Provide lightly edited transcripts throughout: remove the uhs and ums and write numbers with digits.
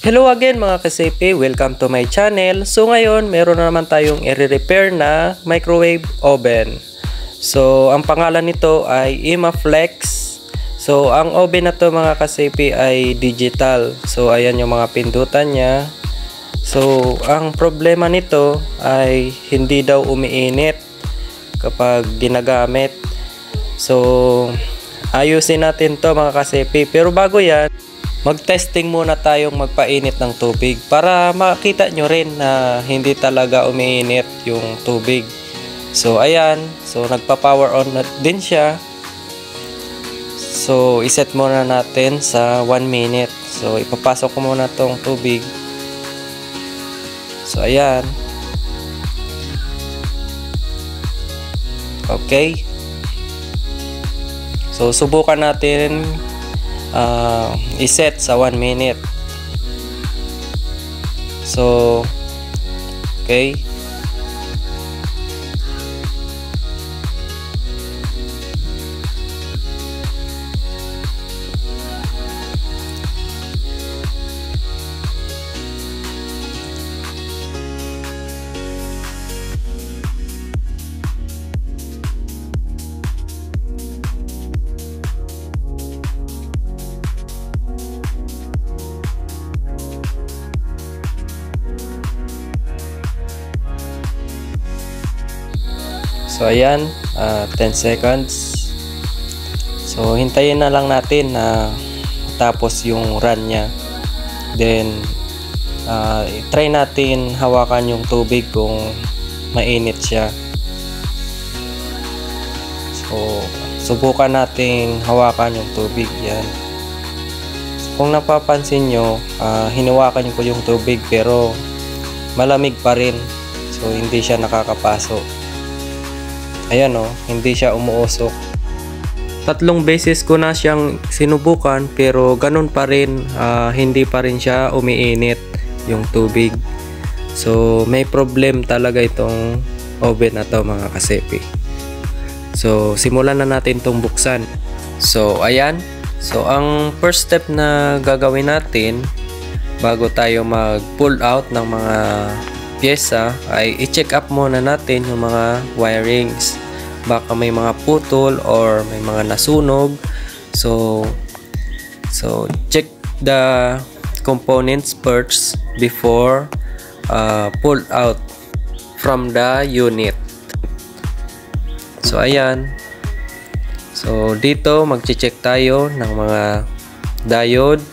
Hello again mga kasepi, welcome to my channel. So ngayon, meron na naman tayong i-repair na microwave oven. So ang pangalan nito ay IMAFLEX. So ang oven na to mga kasepi ay digital. So ayan yung mga pindutan niya. So ang problema nito ay hindi daw umiinit kapag ginagamit. So ayusin natin to mga kasepi. Pero bago yan, mag-testing muna tayong magpainit ng tubig para makita nyo rin na hindi talaga umiinit yung tubig. So ayan, so nagpa-power on na din siya. So iset muna natin sa 1 minute. So ipapasok ko muna tong tubig. So ayan. Okay. So subukan natin iset sa 1 minute. So okay. So ayan, 10 seconds. So hintayin na lang natin na tapos yung run nya. Then try natin hawakan yung tubig kung mainit siya. So subukan natin hawakan yung tubig yan. Kung napapansin nyo, hinawakan ko yung tubig pero malamig pa rin. So hindi siya nakakapasok. Ayan o, hindi siya umuusok. 3 beses ko na siyang sinubukan pero ganun pa rin, hindi pa rin siya umiinit yung tubig. So may problem talaga itong oven na to mga kasepi. So simulan na natin itong buksan. So ayan, so ang first step na gagawin natin bago tayo mag pull out ng mga pyesa ay i-check up muna natin yung mga wirings. Baka may mga putol or may mga nasunog. So check the components first before pull out from the unit. So ayan. So dito magche-check tayo ng mga diode,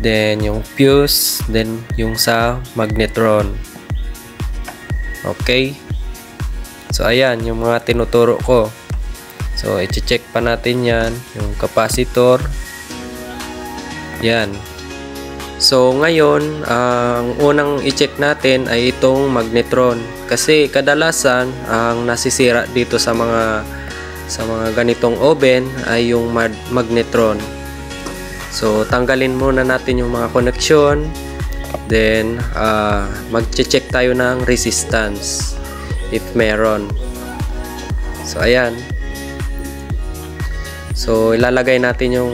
then yung fuse, then yung sa magnetron. Okay. So ayan yung mga tinuturo ko. So i-check pa natin yan, yung capacitor. Yan. So ngayon, ang unang i-check natin ay itong magnetron. Kasi kadalasan ang nasisira dito sa mga ganitong oven ay yung magnetron. So tanggalin muna natin yung mga connection. Then mag-check tayo ng resistance if meron. So ayan. So ilalagay natin yung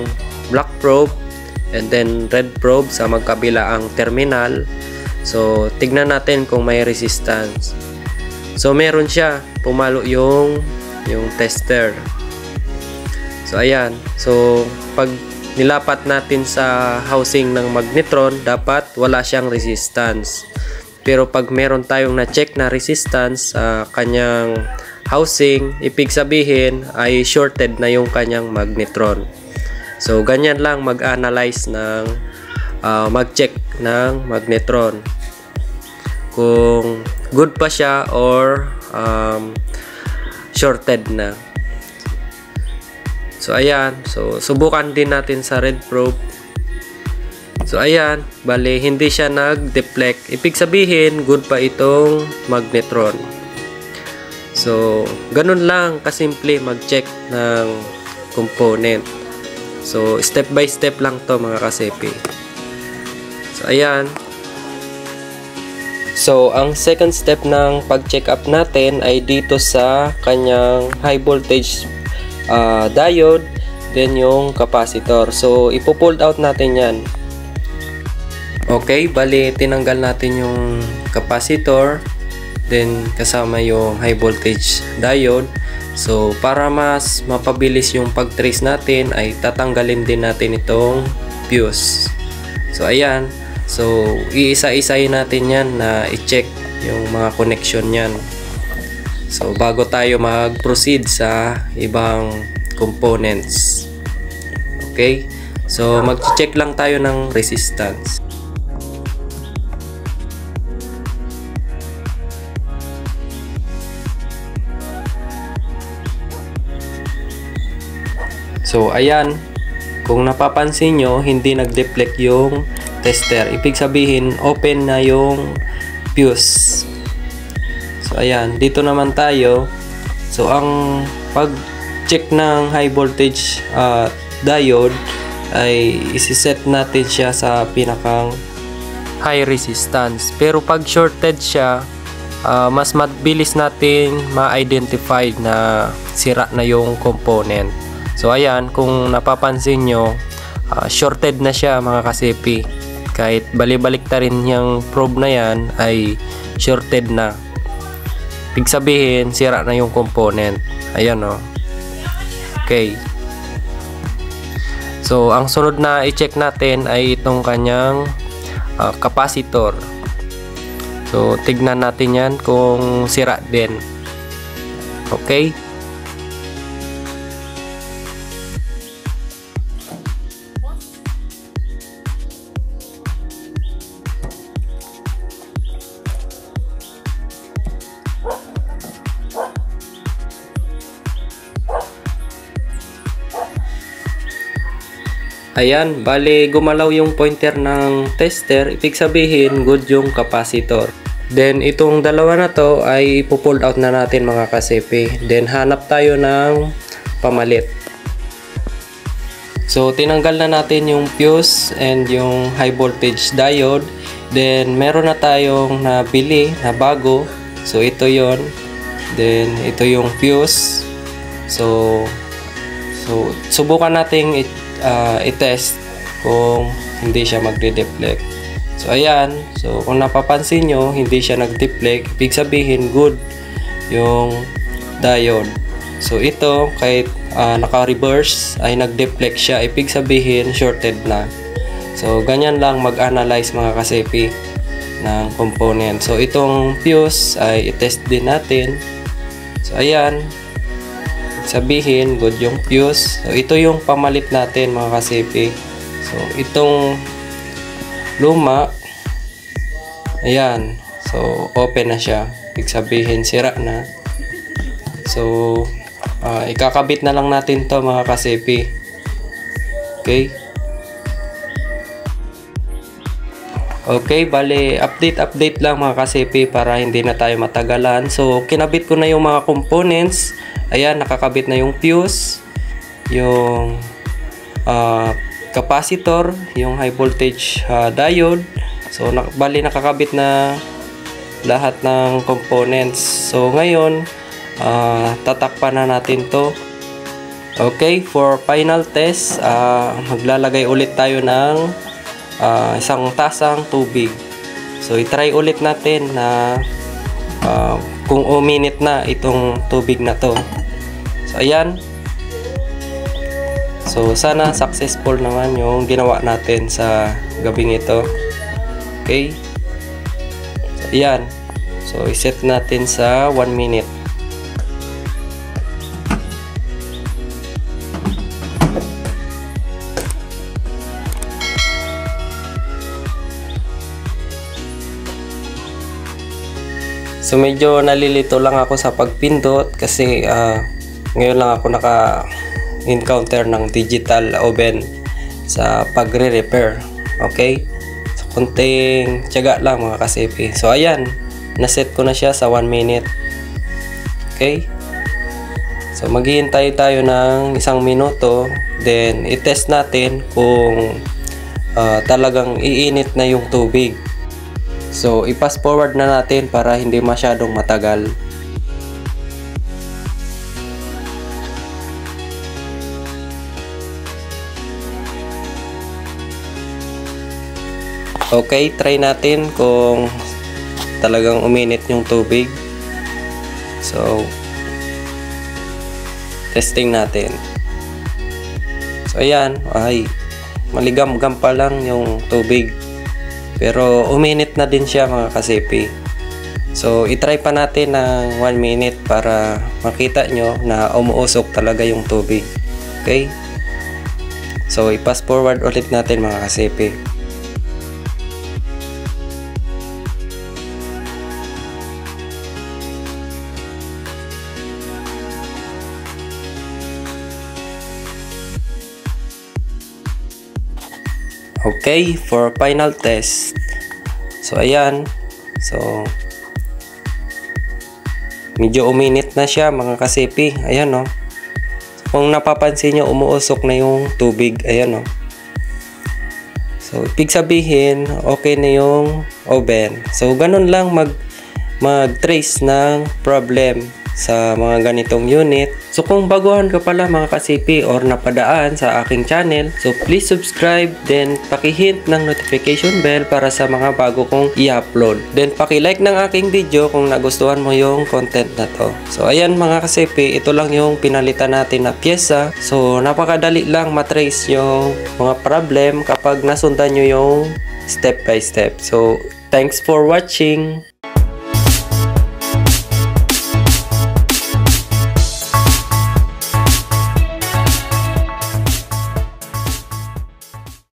black probe and then red probe sa magkabilaang terminal. So tignan natin kung may resistance. So meron siya, pumalo yung tester. So ayan. So pag nilapat natin sa housing ng magnetron, dapat wala siyang resistance. Pero pag meron tayong na-check na resistance sa kanyang housing, ibig sabihin ay shorted na yung kanyang magnetron. So ganyan lang mag-analyze ng mag-check ng magnetron. Kung good pa siya or shorted na. So ayan, so subukan din natin sa red probe. So ayan, bali hindi siya nag-deflect. Ibig sabihin, good pa itong magnetron. So ganun lang kasimple mag-check ng component. So step by step lang to mga kasepi. So ayan. So ang second step ng pag-check up natin ay dito sa kanyang high voltage diode, then yung capacitor. So ipo-pull out natin yan. Okay, bali tinanggal natin yung capacitor, then kasama yung high voltage diode. So para mas mapabilis yung pag-trace natin ay tatanggalin din natin itong fuse. So ayan, so iisa-isayin natin yan na i-check yung mga connection yan. So bago tayo mag-proceed sa ibang components. Okay, so mag-check lang tayo ng resistance. So ayan, kung napapansin nyo, hindi nag-deflect yung tester. Ibig sabihin, open na yung fuse. So ayan, dito naman tayo. So ang pag-check ng high voltage diode ay isi-set natin siya sa pinakang high resistance. Pero pag shorted siya, mas mabilis natin ma-identify na sira na yung component. So ayan, kung napapansin nyo, shorted na siya mga kasipi. Kahit balibalik ta rin yung probe na yan ay shorted na. Ibig sabihin, sira na yung component. Ayan o. Okay. So ang sunod na i-check natin ay itong kanyang capacitor. So tignan natin yan kung sira din. Okay. Ayan, bali gumalaw yung pointer ng tester, ibig sabihin good yung capacitor. Then itong dalawa na to ay ipo-pull out na natin mga kasipi. Then hanap tayo ng pamalit. So tinanggal na natin yung fuse and yung high voltage diode. Then meron na tayong nabili na bago. So ito yon. Then ito yung fuse. So subukan nating i-test kung hindi siya magde-deflect. So ayan, so kung napapansin nyo, hindi siya nag-deflect, ibig sabihin good yung diode. So ito, kahit naka-reverse ay nag-deflect siya, ibig sabihin shorted na. So ganyan lang mag-analyze mga kasipi ng component. So itong fuse ay i-test din natin. So ayan, sabihin good yung fuse. So ito yung pamalit natin mga kasipi. So itong luma, ayan, so open na siya, ibig sabihin sira na. So ikakabit na lang natin to mga kasipi. Okay. Okay, bali update lang mga kasipi para hindi na tayo matagalan. So kinabit ko na yung mga components. Ayan, nakakabit na yung fuse, yung capacitor, yung high voltage diode. So bali nakakabit na lahat ng components. So ngayon tatakpan na natin to. Okay, for final test, maglalagay ulit tayo ng isang tasang tubig. So i-try ulit natin na kung uminit na itong tubig na to. So ayan, so sana successful naman yung ginawa natin sa gabing ito. Okay, so ayan, so iset natin sa 1 minute. So medyo nalilito lang ako sa pagpindot kasi ngayon lang ako naka-encounter ng digital oven sa pagre-repair. Okay? So konting tiyaga lang mga kasipi. So ayan, naset ko na siya sa 1 minute. Okay? So maghihintay tayo ng 1 minuto, then i-test natin kung talagang iinit na yung tubig. So, i-fast forward na natin para hindi masyadong matagal. Okay, try natin kung talagang uminit yung tubig. So, testing natin. So, ayan. Ay, maligam-gam pa lang yung tubig. Pero, uminit na din siya mga kasipi. So, itry pa natin ng 1 minute para makita nyo na umuusok talaga yung tubig. Okay? So, i-pass forward ulit natin mga kasipi. Okay, for final test. So, ayan. So, medyo uminit na siya mga kasipi. Ayan, no. So, kung napapansin nyo, umuusok na yung tubig. Ayan, no. So, ibig sabihin, okay na yung oven. So, ganun lang mag-trace ng problem sa mga ganitong unit. So, kung baguhan ka pala mga kasipi or napadaan sa aking channel, so please subscribe, then paki-hit ng notification bell para sa mga bago kong i-upload. Then paki-like ng aking video kung nagustuhan mo yung content na to. So, ayan mga kasipi, ito lang yung pinalitan natin na pyesa. So, napakadali lang matrace yung mga problem kapag nasundan nyo yung step by step. So, thanks for watching!